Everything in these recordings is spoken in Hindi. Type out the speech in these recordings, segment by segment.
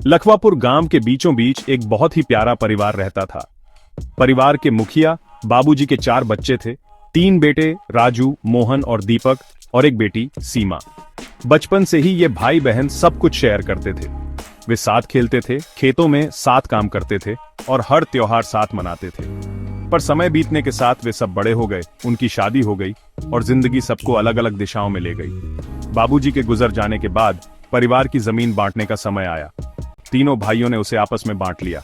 लखवापुर गांव के बीचों बीच एक बहुत ही प्यारा परिवार रहता था। परिवार के मुखिया बाबूजी के 4 बच्चे थे, 3 बेटे राजू, मोहन और दीपक और एक बेटी सीमा। बचपन से ही ये भाई बहन सब कुछ शेयर करते थे। वे साथ खेलते थे, खेतों में साथ काम करते थे और हर त्योहार साथ मनाते थे। पर समय बीतने के साथ वे सब बड़े हो गए, उनकी शादी हो गई और जिंदगी सबको अलग अलग दिशाओं में ले गई। बाबूजी के गुजर जाने के बाद परिवार की जमीन बांटने का समय आया। तीनों भाइयों ने उसे आपस में बांट लिया।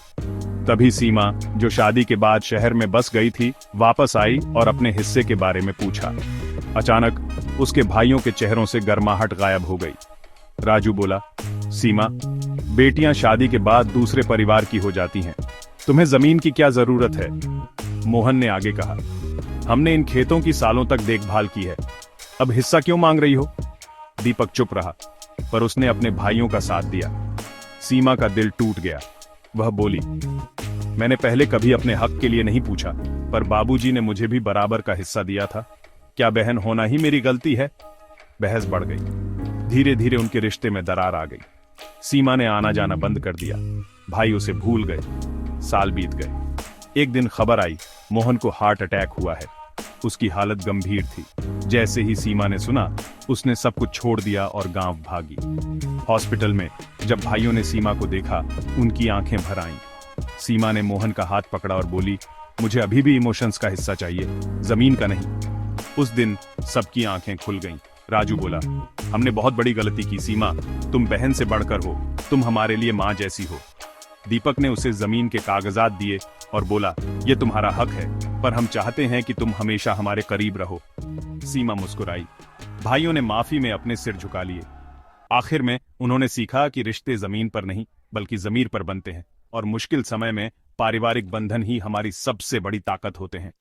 तभी सीमा, जो शादी के बाद शहर में बस गई थी, वापस आई और अपने हिस्से के बारे में पूछा। अचानक उसके भाइयों के चेहरों से गर्माहट गायब हो गई। राजू बोला, सीमा, बेटियां शादी के बाद दूसरे परिवार की हो जाती हैं, तुम्हें जमीन की क्या जरूरत है? मोहन ने आगे कहा, हमने इन खेतों की सालों तक देखभाल की है, अब हिस्सा क्यों मांग रही हो? दीपक चुप रहा, पर उसने अपने भाइयों का साथ दिया। सीमा का दिल टूट गया। वह बोली, मैंने पहले कभी अपने हक के लिए नहीं पूछा, पर बाबूजी ने मुझे भी बराबर का हिस्सा दिया था। क्या बहन होना ही मेरी गलती है? बहस बढ़ गई। धीरे धीरे उनके रिश्ते में दरार आ गई। सीमा ने आना जाना बंद कर दिया। भाई उसे भूल गए। साल बीत गए। एक दिन खबर आई, मोहन को हार्ट अटैक हुआ है। उसकी हालत गंभीर थी। जैसे ही सीमा ने सुना, उसने सब कुछ छोड़ दिया और गांव भागी। हॉस्पिटल में जब भाइयों ने सीमा को देखा, उनकी आंखें भर आईं। सीमा ने मोहन का हाथ पकड़ा और बोली, मुझे अभी भी इमोशंस का हिस्सा चाहिए, जमीन का नहीं। उस दिन सबकी आंखें खुल गईं। राजू बोला, हमने बहुत बड़ी गलती की सीमा, तुम बहन से बढ़कर हो, तुम हमारे लिए मां जैसी हो। दीपक ने उसे जमीन के कागजात दिए और बोला, यह तुम्हारा हक है, पर हम चाहते हैं कि तुम हमेशा हमारे करीब रहो। सीमा मुस्कुराई। भाइयों ने माफी में अपने सिर झुका लिए। आखिर में उन्होंने सीखा कि रिश्ते जमीन पर नहीं बल्कि जमीर पर बनते हैं और मुश्किल समय में पारिवारिक बंधन ही हमारी सबसे बड़ी ताकत होते हैं।